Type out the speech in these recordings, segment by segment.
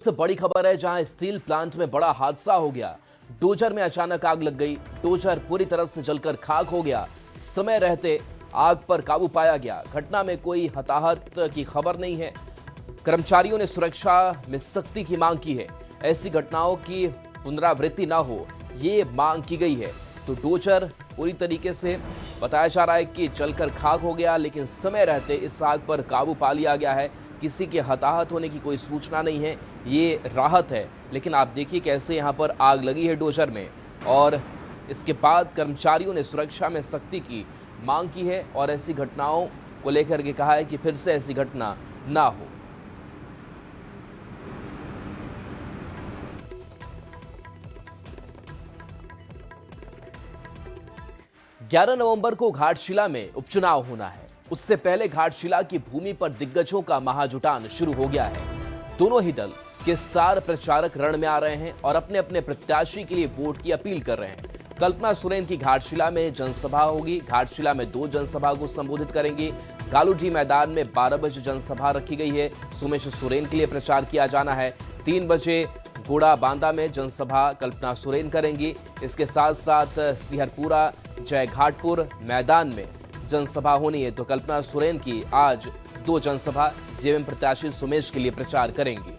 से बड़ी खबर है जहां स्टील प्लांट में बड़ा हादसा हो गया। डोजर में अचानक आग लग गई। डोजर पूरी तरह से जलकर खाक हो गया। समय रहते आग पर काबू पाया गया। घटना में कोई हताहत की खबर नहीं है। कर्मचारियों ने सुरक्षा में सख्ती की मांग की है। ऐसी घटनाओं की पुनरावृत्ति ना हो, ये मांग की गई है। तो डोजर पूरी तरीके से बताया जा रहा है कि जलकर खाक हो गया, लेकिन समय रहते इस आग पर काबू पा लिया गया है। किसी के हताहत होने की कोई सूचना नहीं है, ये राहत है। लेकिन आप देखिए कैसे यहाँ पर आग लगी है डोजर में, और इसके बाद कर्मचारियों ने सुरक्षा में सख्ती की मांग की है और ऐसी घटनाओं को लेकर के कहा है कि फिर से ऐसी घटना ना हो। ग्यारह नवंबर को घाटशिला में उपचुनाव होना है। उससे पहले घाटशिला की भूमि पर दिग्गजों का महाजुटान शुरू हो गया है। दोनों ही दल के स्टार प्रचारक रण में आ रहे हैं और अपने अपने प्रत्याशी के लिए वोट की अपील कर रहे हैं। कल्पना सोरेन की घाटशिला में जनसभा होगी। घाटशिला में 2 जनसभा को संबोधित करेंगी। गालूजी मैदान में 12 बजे जनसभा रखी गई है। सोमेश सोरेन के लिए प्रचार किया जाना है। 3 बजे गोड़ा बांदा में जनसभा कल्पना सोरेन करेंगी। इसके साथ साथ सिहरपुरा जयघाटपुर मैदान में जनसभा होनी है। तो कल्पना सोरेन की आज 2 जनसभा जेएमएम प्रत्याशी सोमेश के लिए प्रचार करेंगी।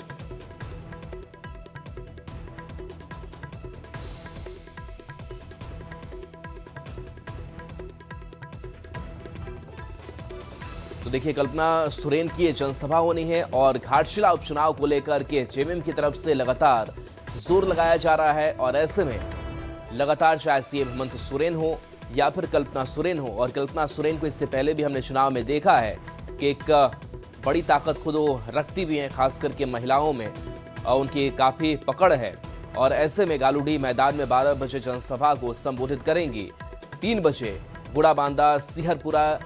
तो देखिए कल्पना सोरेन की ये जनसभा होनी है और घाटशिला उपचुनाव को लेकर के जेएमएम की तरफ से लगातार जोर लगाया जा रहा है। और ऐसे में लगातार चाहे सीएम हेमंत सोरेन हो या फिर कल्पना सोरेन हो, और कल्पना सोरेन को इससे पहले भी हमने चुनाव में देखा है कि एक बड़ी ताकत खुद वो रखती भी हैं, खास करके महिलाओं में उनकी काफ़ी पकड़ है। और ऐसे में गालूडी मैदान में 12 बजे जनसभा को संबोधित करेंगी। 3 बजे गुड़ाबांदा सिहरपुरा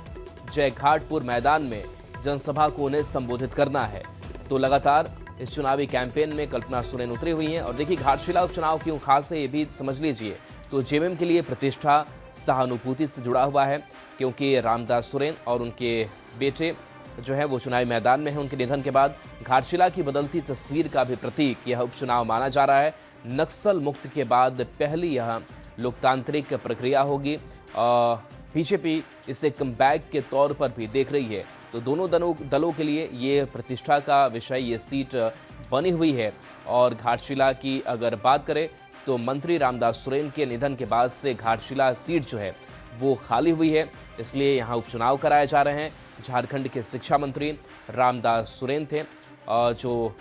जयघाटपुर मैदान में जनसभा को उन्हें संबोधित करना है। तो लगातार इस चुनावी कैंपेन में कल्पना सोरेन उतरी हुई हैं। और देखिए घाटशिला उपचुनाव क्यों खास है ये भी समझ लीजिए। तो जेएमएम के लिए प्रतिष्ठा सहानुभूति से जुड़ा हुआ है, क्योंकि रामदास सोरेन और उनके बेटे जो है वो चुनावी मैदान में हैं। उनके निधन के बाद घाटशिला की बदलती तस्वीर का भी प्रतीक यह उपचुनाव माना जा रहा है। नक्सल मुक्त के बाद पहली यह लोकतांत्रिक प्रक्रिया होगी। बीजेपी इसे कमबैक के तौर पर भी देख रही है। तो दोनों दलों के लिए ये प्रतिष्ठा का विषय, ये सीट बनी हुई है। और घाटशिला की अगर बात करें तो मंत्री रामदास सोरेन के निधन के बाद से घाटशिला सीट जो है वो खाली हुई है, इसलिए यहाँ उपचुनाव कराए जा रहे हैं। झारखंड के शिक्षा मंत्री रामदास सोरेन थे जो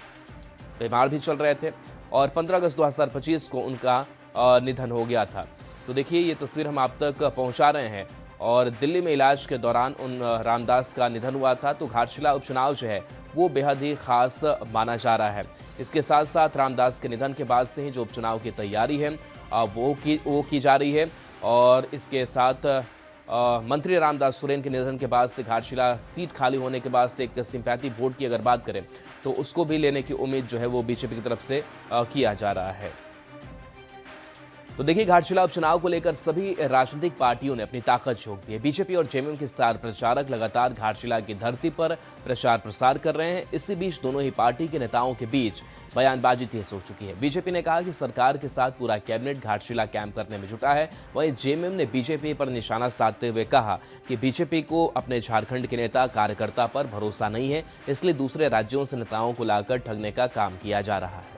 बीमार भी चल रहे थे, और 15 अगस्त 2025 को उनका निधन हो गया था। तो देखिए ये तस्वीर हम आप तक पहुंचा रहे हैं। और दिल्ली में इलाज के दौरान उन रामदास का निधन हुआ था। तो घाटशिला उपचुनाव जो है वो बेहद ही खास माना जा रहा है। इसके साथ साथ रामदास के निधन के बाद से ही जो उपचुनाव की तैयारी है वो की जा रही है। और इसके साथ मंत्री रामदास सोरेन के निधन के बाद से घाटशिला सीट खाली होने के बाद से एक सिंपैथी वोट की अगर बात करें तो उसको भी लेने की उम्मीद जो है वो बीजेपी की तरफ से किया जा रहा है। तो देखिए घाटशिला उपचुनाव को लेकर सभी राजनीतिक पार्टियों ने अपनी ताकत झोंक दी है। बीजेपी और जेएमएम के स्टार प्रचारक लगातार घाटशिला की धरती पर प्रचार प्रसार कर रहे हैं। इसी बीच दोनों ही पार्टी के नेताओं के बीच बयानबाजी तेज हो चुकी है। बीजेपी ने कहा कि सरकार के साथ पूरा कैबिनेट घाटशिला कैंप करने में जुटा है। वहीं जेएमएम ने बीजेपी पर निशाना साधते हुए कहा कि बीजेपी को अपने झारखंड के नेता कार्यकर्ता पर भरोसा नहीं है, इसलिए दूसरे राज्यों से नेताओं को लाकर ठगने का काम किया जा रहा है।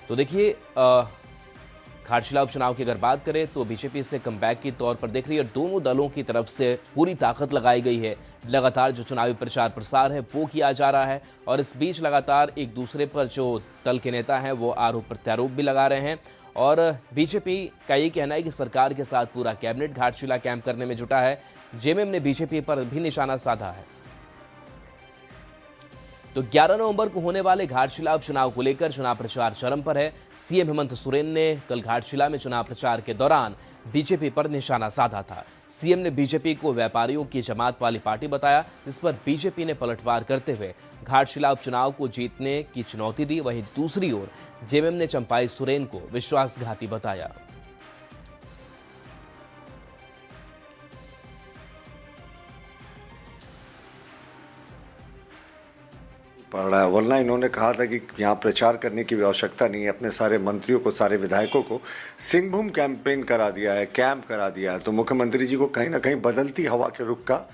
तो देखिए घाटशिला उपचुनाव की अगर बात करें तो बीजेपी से कमबैक के तौर पर देख रही है। दोनों दलों की तरफ से पूरी ताकत लगाई गई है। लगातार जो चुनावी प्रचार प्रसार है वो किया जा रहा है। और इस बीच लगातार एक दूसरे पर जो दल के नेता हैं वो आरोप प्रत्यारोप भी लगा रहे हैं। और बीजेपी का ये कहना है कि सरकार के साथ पूरा कैबिनेट घाटशिला कैंप करने में जुटा है। जेएमएम ने बीजेपी पर भी निशाना साधा है। तो 11 नवंबर को होने वाले घाटशिला उपचुनाव को लेकर चुनाव प्रचार चरम पर है। सीएम हेमंत सोरेन ने कल घाटशिला में चुनाव प्रचार के दौरान बीजेपी पर निशाना साधा था। सीएम ने बीजेपी को व्यापारियों की जमात वाली पार्टी बताया, जिस पर बीजेपी ने पलटवार करते हुए घाटशिला उपचुनाव को जीतने की चुनौती दी। वहीं दूसरी ओर जेएमएम ने चंपाई सोरेन को विश्वासघाती बताया। पड़ रहा है, वरना इन्होंने कहा था कि यहाँ प्रचार करने की आवश्यकता नहीं है। अपने सारे मंत्रियों को, सारे विधायकों को सिंहभूम कैंपेन करा दिया है, कैंप करा दिया है। तो मुख्यमंत्री जी को कहीं ना कहीं बदलती हवा के रुख का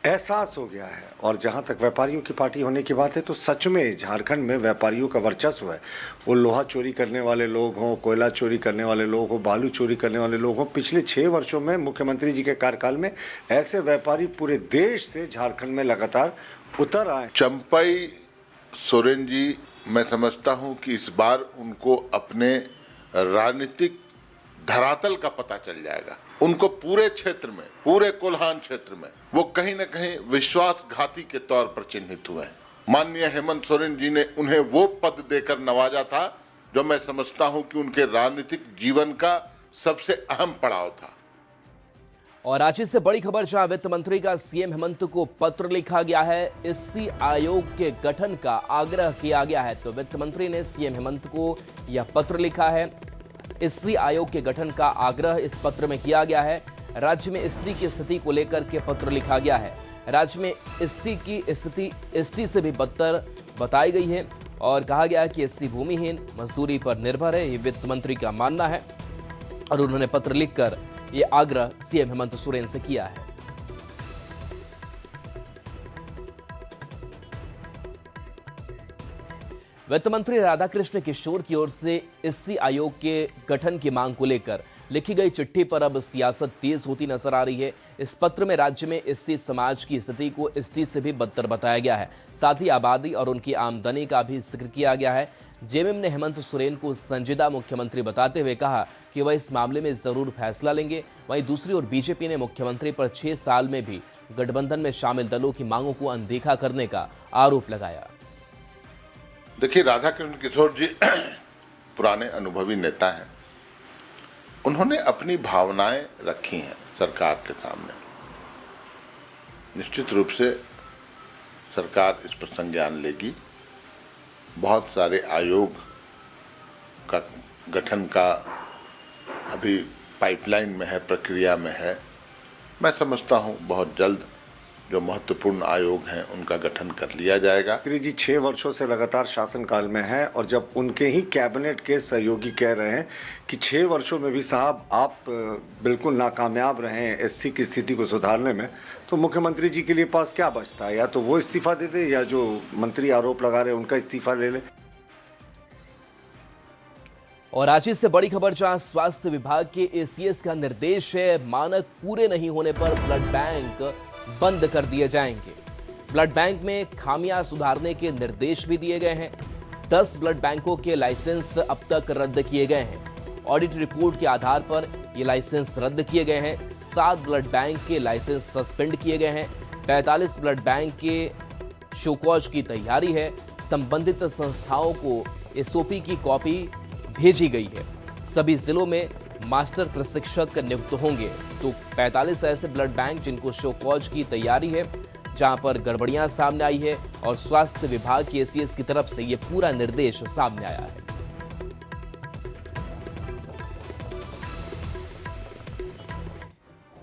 एहसास हो गया है। और जहाँ तक व्यापारियों की पार्टी होने की बात है, तो सच में झारखंड में व्यापारियों का वर्चस्व है। वो लोहा चोरी करने वाले लोग हों, कोयला चोरी करने वाले लोग हों, बालू चोरी करने वाले लोग हों, पिछले 6 वर्षों में मुख्यमंत्री जी के कार्यकाल में ऐसे व्यापारी पूरे देश से झारखंड में लगातार उतर आए। चंपई सोरेन जी, मैं समझता हूं कि इस बार उनको अपने राजनीतिक धरातल का पता चल जाएगा। उनको पूरे क्षेत्र में, पूरे कोल्हान क्षेत्र में वो कहीं न कहीं विश्वासघाती के तौर पर चिन्हित हुए हैं। माननीय हेमंत सोरेन जी ने उन्हें वो पद देकर नवाजा था जो मैं समझता हूं कि उनके राजनीतिक जीवन का सबसे अहम पड़ाव था। और रांची से बड़ी खबर, जहां वित्त मंत्री का सीएम हेमंत को पत्र लिखा गया है। एससी आयोग के गठन का आग्रह किया गया है। तो वित्त मंत्री ने सीएम हेमंत को यह पत्र लिखा है। एससी आयोग के गठन का आग्रह इस पत्र में किया गया है। राज्य में एसटी की स्थिति को लेकर के पत्र लिखा गया है। राज्य में एससी की स्थिति एसटी से भी बदतर बताई गई है और कहा गया है कि एससी भूमिहीन, मजदूरी पर निर्भर है, ये वित्त मंत्री का मानना है। और उन्होंने पत्र लिखकर ये आग्रह सीएम हेमंत सोरेन से किया है। वित्त मंत्री राधाकृष्ण किशोर की ओर से एससी आयोग के गठन की मांग को लेकर लिखी गई चिट्ठी पर अब सियासत तेज होती नजर आ रही है। इस पत्र में राज्य में एससी समाज की स्थिति को एसटी से भी बदतर बताया गया है। साथ ही आबादी और उनकी आमदनी का भी जिक्र किया गया है। जेएमएम ने हेमंत सोरेन को संजीदा मुख्यमंत्री बताते हुए कहा कि वह इस मामले में जरूर फैसला लेंगे। वहीं दूसरी ओर बीजेपी ने मुख्यमंत्री पर 6 साल में भी गठबंधन में शामिल दलों की मांगों को अनदेखा करने का आरोप लगाया। देखिए, राधाकृष्ण किशोर जी पुराने अनुभवी नेता हैं। उन्होंने अपनी भावनाएं रखी हैं सरकार के सामने। निश्चित रूप से सरकार इस पर संज्ञान लेगी। बहुत सारे आयोग का गठन का अभी पाइपलाइन में है, प्रक्रिया में है। मैं समझता हूं बहुत जल्द जो महत्वपूर्ण आयोग हैं उनका गठन कर लिया जाएगा। मंत्री जी 6 वर्षों से लगातार शासनकाल में हैं और जब उनके ही कैबिनेट के सहयोगी कह रहे हैं कि 6 वर्षों में भी साहब आप बिल्कुल नाकामयाब रहे हैं एससी की स्थिति को सुधारने में, तो मुख्यमंत्री जी के लिए पास क्या बचता है? या तो वो इस्तीफा दे दे या जो मंत्री आरोप लगा रहे हैं उनका इस्तीफा ले ले। और रांची से बड़ी खबर, जहां स्वास्थ्य विभाग के एसीएस का निर्देश है मानक पूरे नहीं होने पर ब्लड बैंक बंद कर दिए जाएंगे। ब्लड बैंक में खामियां सुधारने के निर्देश भी दिए गए हैं। 10 ब्लड बैंकों के लाइसेंस अब तक रद्द किए गए हैं। ऑडिट रिपोर्ट के आधार पर ये लाइसेंस रद्द किए गए हैं। 7 ब्लड बैंक के लाइसेंस सस्पेंड किए गए हैं। 45 ब्लड बैंक के शोकॉज की तैयारी है। संबंधित संस्थाओं को एसओपी की कॉपी भेजी गई है। सभी जिलों में मास्टर प्रशिक्षक नियुक्त होंगे। तो 45 ऐसे ब्लड बैंक जिनको शोकॉज की तैयारी है, जहां पर गड़बड़ियां सामने आई है और स्वास्थ्य विभाग की एसीएस की तरफ से यह पूरा निर्देश सामने आया है।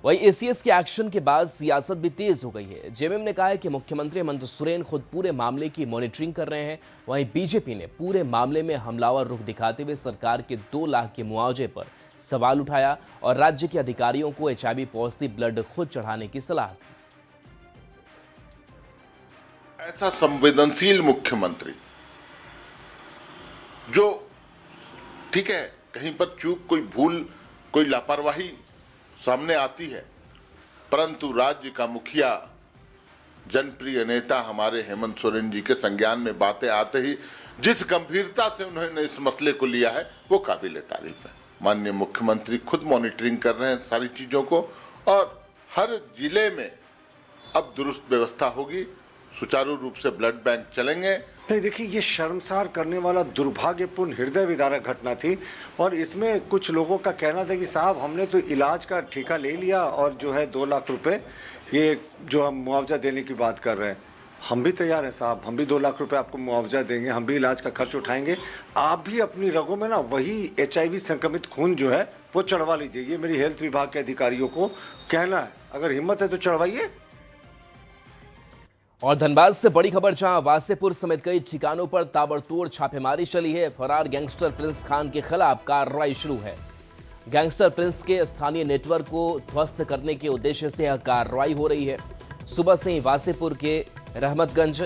वहीं एसीएस के एक्शन के बाद सियासत भी तेज हो गई है। जेएमएम ने कहा है कि मुख्यमंत्री हेमंत सोरेन खुद पूरे मामले की मॉनिटरिंग कर रहे हैं। वहीं बीजेपी ने पूरे मामले में हमलावर रुख दिखाते हुए सरकार के 2 लाख के मुआवजे पर सवाल उठाया और राज्य के अधिकारियों को एचआईवी पॉजिटिव ब्लड खुद चढ़ाने की सलाह दी। ऐसा संवेदनशील मुख्यमंत्री जो, ठीक है, कहीं पर चूक, कोई भूल, कोई लापरवाही सामने आती है, परंतु राज्य का मुखिया, जनप्रिय नेता हमारे हेमंत सोरेन जी के संज्ञान में बातें आते ही जिस गंभीरता से उन्होंने इस मसले को लिया है वो काबिल तारीफ है। माननीय मुख्यमंत्री खुद मॉनिटरिंग कर रहे हैं सारी चीजों को और हर जिले में अब दुरुस्त व्यवस्था होगी, सुचारू रूप से ब्लड बैंक चलेंगे। नहीं, देखिए, ये शर्मसार करने वाला दुर्भाग्यपूर्ण हृदय विदारक घटना थी। और इसमें कुछ लोगों का कहना था कि साहब हमने तो इलाज का ठेका ले लिया और जो है 2 लाख रुपए ये जो हम मुआवजा देने की बात कर रहे हैं, हम भी तैयार हैं साहब, हम भी 2 लाख रुपए आपको मुआवजा देंगे, हम भी इलाज का खर्च उठाएंगे। आप भी अपनी रगों में ना वही एचआईवी संक्रमित खून जो है वो चढ़वा लीजिए। ये मेरी हेल्थ विभाग के अधिकारियों को कहना है, अगर हिम्मत है तो चढ़वाइए। और धनबाद से बड़ी खबर, जहां वासेपुर समेत कई ठिकानों पर ताबड़तोड़ छापेमारी चली है। फरार गैंगस्टर प्रिंस खान के खिलाफ कार्रवाई शुरू है। गैंगस्टर प्रिंस के स्थानीय नेटवर्क को ध्वस्त करने के उद्देश्य से यह कार्रवाई हो रही है। सुबह से ही वासेपुर के रहमतगंज,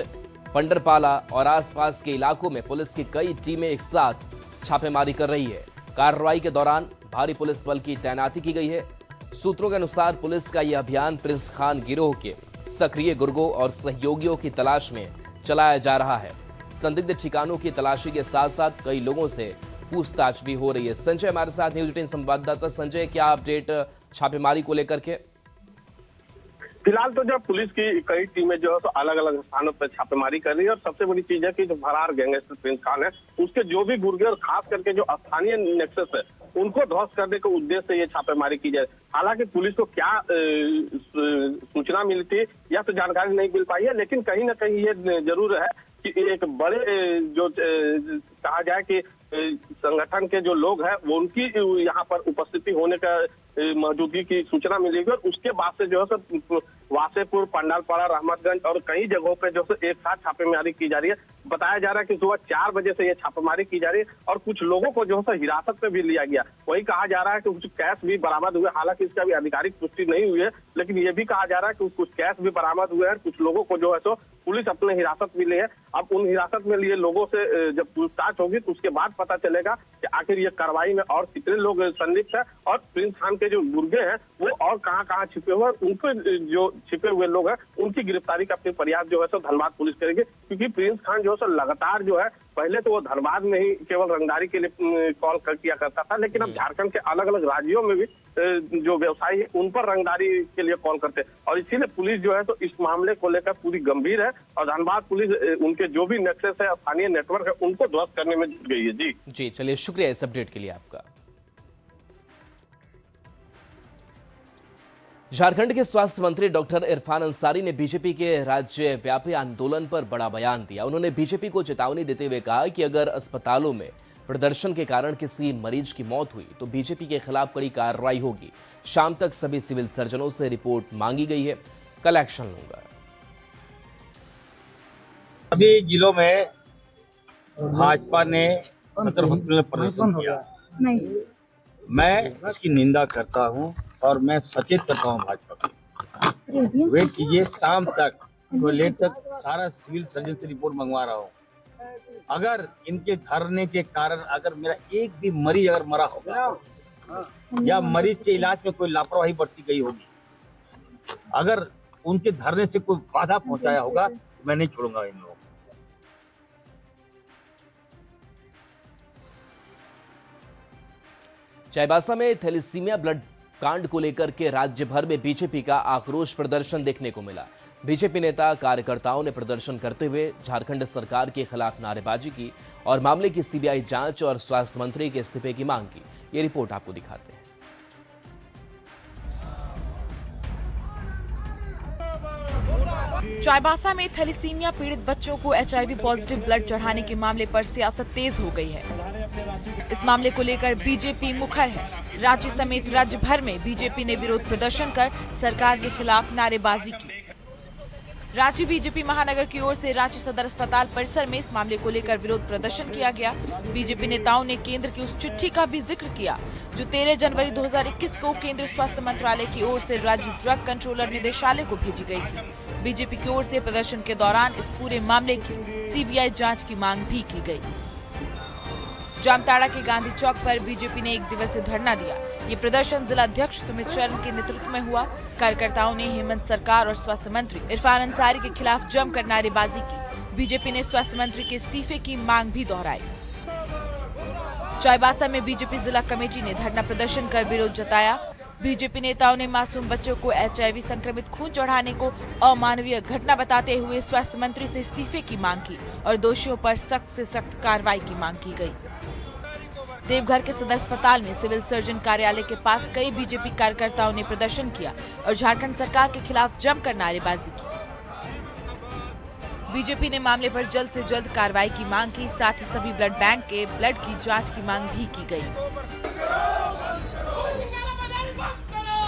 पंडरपाला और आसपास के इलाकों में पुलिस की कई टीमें एक साथ छापेमारी कर रही है। कार्रवाई के दौरान भारी पुलिस बल की तैनाती की गई है। सूत्रों के अनुसार पुलिस का यह अभियान प्रिंस खान गिरोह के सक्रिय गुर्गों और सहयोगियों की तलाश में चलाया जा रहा है। संदिग्ध ठिकानों की तलाशी के साथ साथ कई लोगों से पूछताछ भी हो रही है। संजय हमारे साथ, न्यूज 18 संवाददाता। संजय, क्या अपडेट छापेमारी को लेकर के? फिलहाल तो जो पुलिस की कई टीमें जो है तो अलग अलग स्थानों पर छापेमारी कर रही है और सबसे बड़ी चीज है कि जो फरार गैंगस्टर प्रिंस खान है उसके जो भी गुर्गे और खास करके जो स्थानीय नेक्सस है उनको ध्वस्त करने के उद्देश्य से ये छापेमारी की जाए। हालांकि पुलिस को क्या सूचना मिली थी या तो जानकारी नहीं मिल पाई है, लेकिन कहीं ना कहीं ये जरूर है कि एक बड़े जो कहा जाए कि संगठन के जो लोग हैं वो उनकी यहाँ पर उपस्थिति होने का मौजूदगी की सूचना मिलेगी और उसके बाद से जो है सब वासेपुर, पंडालपाड़ा, रहमतगंज और कई जगहों पे जो है एक साथ छापेमारी की जा रही है। बताया जा रहा है कि सुबह 4 बजे से ये छापेमारी की जा रही है और कुछ लोगों को जो है हिरासत में भी लिया गया। वही कहा जा रहा है कि कुछ कैश भी बरामद हुए, हालांकि इसका भी आधिकारिक पुष्टि नहीं हुई है, लेकिन ये भी कहा जा रहा है कि कुछ कैश भी बरामद हुए हैं। कुछ लोगों को जो है सो पुलिस अपने हिरासत में ली है। अब उन हिरासत में लिए लोगों से जब पूछताछ होगी तो उसके बाद पता चलेगा कि आखिर ये कार्रवाई में और कितने लोग संलिप्त है और प्रिंस खान के जो गुर्गे हैं वो और कहां छिपे हुए हैं, उनको जो छिपे हुए लोग हैं उनकी गिरफ्तारी का अपनी प्रयास जो है सो धनबाद पुलिस करेगी। क्योंकि प्रिंस खान जो है सो लगातार जो है पहले तो वो धनबाद में ही केवल रंगदारी के लिए कॉल किया करता था, लेकिन अब झारखंड के अलग अलग राज्यों में भी जो व्यवसायी है उन पर रंगदारी के लिए कॉल करते हैं और इसीलिए पुलिस जो है तो इस मामले को लेकर पूरी गंभीर है और धनबाद पुलिस उनके जो भी नेक्सस है, स्थानीय नेटवर्क है, उनको ध्वस्त करने में जुट गई है। जी चलिए, शुक्रिया इस अपडेट के लिए आपका। झारखंड के स्वास्थ्य मंत्री डॉक्टर इरफान अंसारी ने बीजेपी के राज्यव्यापी आंदोलन पर बड़ा बयान दिया। उन्होंने बीजेपी को चेतावनी देते हुए कहा कि अगर अस्पतालों में प्रदर्शन के कारण किसी मरीज की मौत हुई तो बीजेपी के खिलाफ कड़ी कार्रवाई होगी। शाम तक सभी सिविल सर्जनों से रिपोर्ट मांगी गई है, कल एक्शन लूंगा। सभी जिलों में भाजपा ने सदर हॉस्पिटल में प्रदर्शन किया। मैं इसकी निंदा करता हूं और मैं सचेत करता हूं भाजपा को। वे कीजिए, शाम तक लेट तक सारा सिविल सर्जन से रिपोर्ट मंगवा रहा हूं। अगर इनके धरने के कारण अगर मेरा एक भी मरीज अगर मरा होगा या मरीज के इलाज में कोई लापरवाही बरती गई होगी, अगर उनके धरने से कोई बाधा पहुंचाया होगा तो मैं नहीं छोड़ूंगा इन लोगों को। चाईबासा में थैलेसीमिया ब्लड कांड को लेकर के राज्य भर में बीजेपी का आक्रोश प्रदर्शन देखने को मिला। बीजेपी नेता कार्यकर्ताओं ने प्रदर्शन करते हुए झारखंड सरकार के खिलाफ नारेबाजी की और मामले की सीबीआई जांच और स्वास्थ्य मंत्री के इस्तीफे की मांग की। ये रिपोर्ट आपको दिखाते हैं। चाईबासा में थैलेसीमिया पीड़ित बच्चों को HIV पॉजिटिव ब्लड चढ़ाने के मामले पर सियासत तेज हो गई है। इस मामले को लेकर बीजेपी मुखर है। राज्य समेत राज्य भर में बीजेपी ने विरोध प्रदर्शन कर सरकार के खिलाफ नारेबाजी की। रांची बीजेपी महानगर की ओर से रांची सदर अस्पताल परिसर में इस मामले को लेकर विरोध प्रदर्शन किया गया। बीजेपी नेताओं ने केंद्र की उस चिट्ठी का भी जिक्र किया जो 13 जनवरी 2021 को केंद्रीय स्वास्थ्य मंत्रालय की ओर से राज्य ड्रग कंट्रोलर निदेशालय को भेजी गई थी। बीजेपी की ओर से प्रदर्शन के दौरान इस पूरे मामले की सीबीआई जांच की मांग भी की गई। जामताड़ा के गांधी चौक पर बीजेपी ने 1 दिवसीय धरना दिया। ये प्रदर्शन जिला अध्यक्ष सुमित शरण के नेतृत्व में हुआ। कार्यकर्ताओं ने हेमंत सरकार और स्वास्थ्य मंत्री इरफान अंसारी के खिलाफ जमकर नारेबाजी की। बीजेपी ने स्वास्थ्य मंत्री के इस्तीफे की मांग भी दोहराई। चाईबासा में बीजेपी जिला कमेटी ने धरना प्रदर्शन कर विरोध जताया। बीजेपी नेताओं ने मासूम बच्चों को HIV संक्रमित खून चढ़ाने को अमानवीय घटना बताते हुए स्वास्थ्य मंत्री से इस्तीफे की मांग की और दोषियों पर सख्त से सख्त कार्रवाई की मांग की गई। देवघर के सदर अस्पताल में सिविल सर्जन कार्यालय के पास कई बीजेपी कार्यकर्ताओं ने प्रदर्शन किया और झारखंड सरकार के खिलाफ जमकर नारेबाजी की। बीजेपी ने मामले पर जल्द से जल्द कार्रवाई की मांग की। साथ ही सभी ब्लड बैंक के ब्लड की जांच की मांग भी की गई।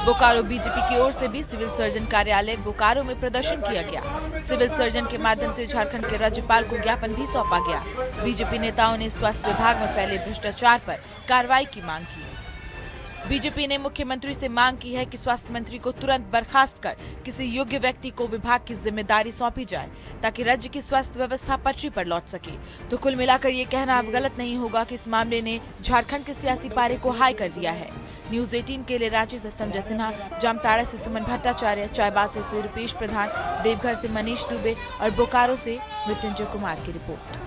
बोकारो बीजेपी की ओर से भी सिविल सर्जन कार्यालय बोकारो में प्रदर्शन किया गया। सिविल सर्जन के माध्यम से झारखंड के राज्यपाल को ज्ञापन भी सौंपा गया। बीजेपी नेताओं ने स्वास्थ्य विभाग में फैले भ्रष्टाचार पर कार्रवाई की मांग की। बीजेपी ने मुख्यमंत्री से मांग की है कि स्वास्थ्य मंत्री को तुरंत बर्खास्त कर किसी योग्य व्यक्ति को विभाग की जिम्मेदारी सौंपी जाए, ताकि राज्य की स्वास्थ्य व्यवस्था पटरी पर लौट सके। तो कुल मिलाकर ये कहना अब गलत नहीं होगा कि इस मामले ने झारखंड के सियासी पारे को हाई कर दिया है। न्यूज 18 के लिए रांची से संजय सिन्हा, जामताड़ा से सुमन भट्टाचार्य, चाईबासा से रुपेश प्रधान, देवघर से मनीष दुबे और बोकारो से मृत्युंजय कुमार की रिपोर्ट।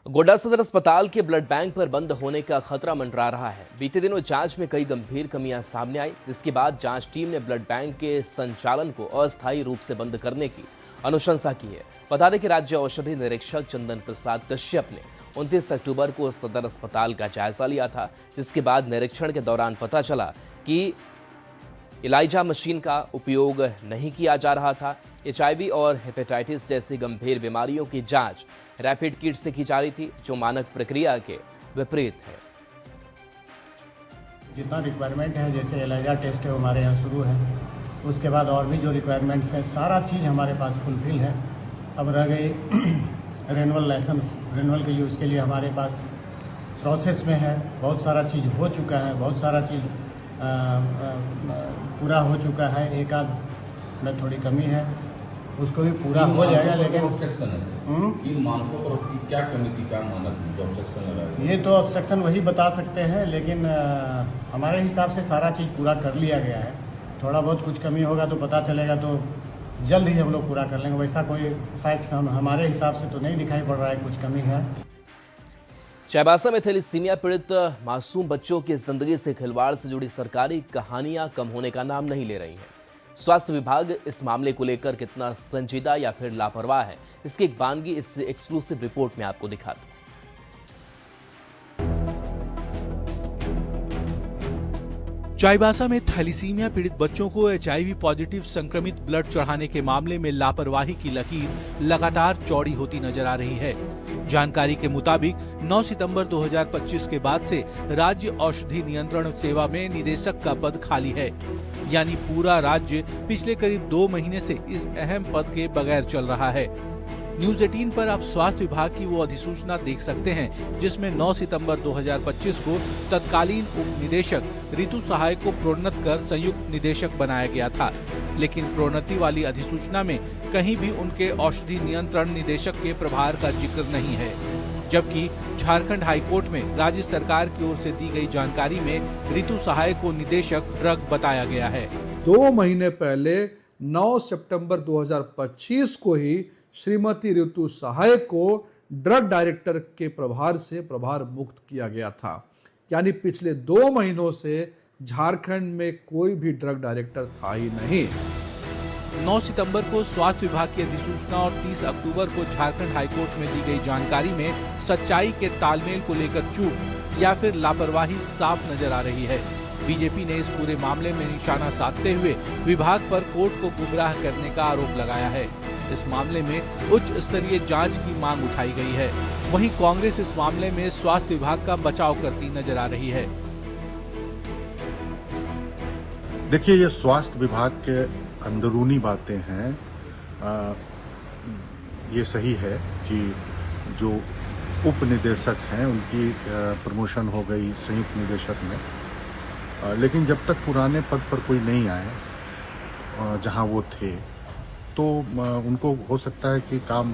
गोड्डा सदर अस्पताल के ब्लड बैंक पर बंद होने का खतरा मंडरा रहा है। बीते दिनों जांच में कई गंभीर कमियां सामने आई, जिसके बाद जांच टीम ने ब्लड बैंक के संचालन को अस्थायी रूप से बंद करने की अनुशंसा की है। बता दें कि राज्य औषधि निरीक्षक चंदन प्रसाद कश्यप ने 29 अक्टूबर को सदर अस्पताल का जायजा लिया था, जिसके बाद निरीक्षण के दौरान पता चला कि इलाइजा मशीन का उपयोग नहीं किया जा रहा था। HIV और हेपेटाइटिस जैसी गंभीर बीमारियों की जांच रैपिड किट से की जा रही थी, जो मानक प्रक्रिया के विपरीत है। जितना रिक्वायरमेंट है, जैसे एलाइजा टेस्ट है हमारे यहाँ शुरू है, उसके बाद और भी जो रिक्वायरमेंट्स हैं, सारा चीज़ हमारे पास फुलफिल है। अब रह गई रेनुअल लाइसेंस, रेनुअल के लिए उसके लिए हमारे पास प्रोसेस में है। बहुत सारा चीज़ हो चुका है, बहुत सारा चीज़ पूरा हो चुका है। एक आध में थोड़ी कमी है, उसको भी पूरा हो जाएगा। लेकिन ऑब्जेक्शन है किन मानकों पर उसकी क्या कमी थी, क्या मानक जो ऑब्जेक्शन लगा? ये तो ऑब्जेक्शन वही बता सकते हैं, लेकिन हमारे हिसाब से सारा चीज़ पूरा कर लिया गया है। थोड़ा बहुत कुछ कमी होगा तो पता चलेगा, तो जल्द ही हम लोग पूरा कर लेंगे। वैसा कोई फैक्ट हमारे हिसाब से तो नहीं दिखाई पड़ रहा है कुछ कमी है। चाईबासा में थैलेसीमिया पीड़ित मासूम बच्चों की जिंदगी से खिलवाड़ से जुड़ी सरकारी कहानियां कम होने का नाम नहीं ले रही हैं। स्वास्थ्य विभाग इस मामले को लेकर कितना संजीदा या फिर लापरवाह है, इसकी एक बानगी इस एक्सक्लूसिव रिपोर्ट में आपको दिखाते हैं। चाईबासा में थैलेसीमिया पीड़ित बच्चों को HIV पॉजिटिव संक्रमित ब्लड चढ़ाने के मामले में लापरवाही की लकीर लगातार चौड़ी होती नजर आ रही है। जानकारी के मुताबिक 9 सितंबर 2025 के बाद से राज्य औषधि नियंत्रण सेवा में निदेशक का पद खाली है, यानी पूरा राज्य पिछले करीब 2 महीने से इस अहम पद के बगैर चल रहा है। न्यूज 18 पर आप स्वास्थ्य विभाग की वो अधिसूचना देख सकते हैं, जिसमें 9 सितंबर 2025 को तत्कालीन उप निदेशक ऋतु सहाय को प्रोन्नत कर संयुक्त निदेशक बनाया गया था। लेकिन प्रोन्नति वाली अधिसूचना में कहीं भी उनके औषधि नियंत्रण निदेशक के प्रभार का जिक्र नहीं है, जबकि झारखंड हाईकोर्ट में राज्य सरकार की ओर से दी गई जानकारी में ऋतु सहाय को निदेशक ड्रग बताया गया है। 2 महीने पहले 9 सितंबर 2025 को ही श्रीमती ऋतु सहाय को ड्रग डायरेक्टर के प्रभार से प्रभार मुक्त किया गया था, यानी पिछले 2 महीनों से झारखंड में कोई भी ड्रग डायरेक्टर था ही नहीं। 9 सितंबर को स्वास्थ्य विभाग की अधिसूचना और 30 अक्टूबर को झारखंड हाईकोर्ट में दी गई जानकारी में सच्चाई के तालमेल को लेकर चूक या फिर लापरवाही साफ नजर आ रही है। बीजेपी ने इस पूरे मामले में निशाना साधते हुए विभाग पर कोर्ट को गुमराह करने का आरोप लगाया है। इस मामले में उच्च स्तरीय जांच की मांग उठाई गई है। वहीं कांग्रेस इस मामले में स्वास्थ्य विभाग का बचाव करती नजर आ रही है। देखिए, ये स्वास्थ्य विभाग के अंदरूनी बातें हैं। ये सही है कि जो उप निदेशक हैं उनकी प्रमोशन हो गई संयुक्त निदेशक में, लेकिन जब तक पुराने पद पर कोई नहीं आए जहां वो थे, तो उनको हो सकता है कि काम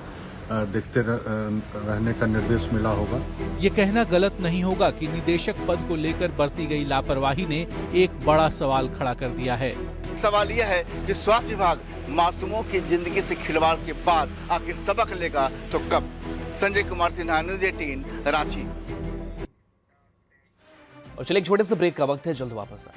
देखते रहने का निर्देश मिला होगा। ये कहना गलत नहीं होगा कि निदेशक पद को लेकर बरती गई लापरवाही ने एक बड़ा सवाल खड़ा कर दिया है। सवाल यह है कि स्वास्थ्य विभाग मासूमों की जिंदगी से खिलवाड़ के बाद आखिर सबक लेगा तो कब? संजय कुमार सिन्हा, न्यूज 18 रांची। और चलिए एक छोटे से ब्रेक का वक्त है, जल्द वापस आए।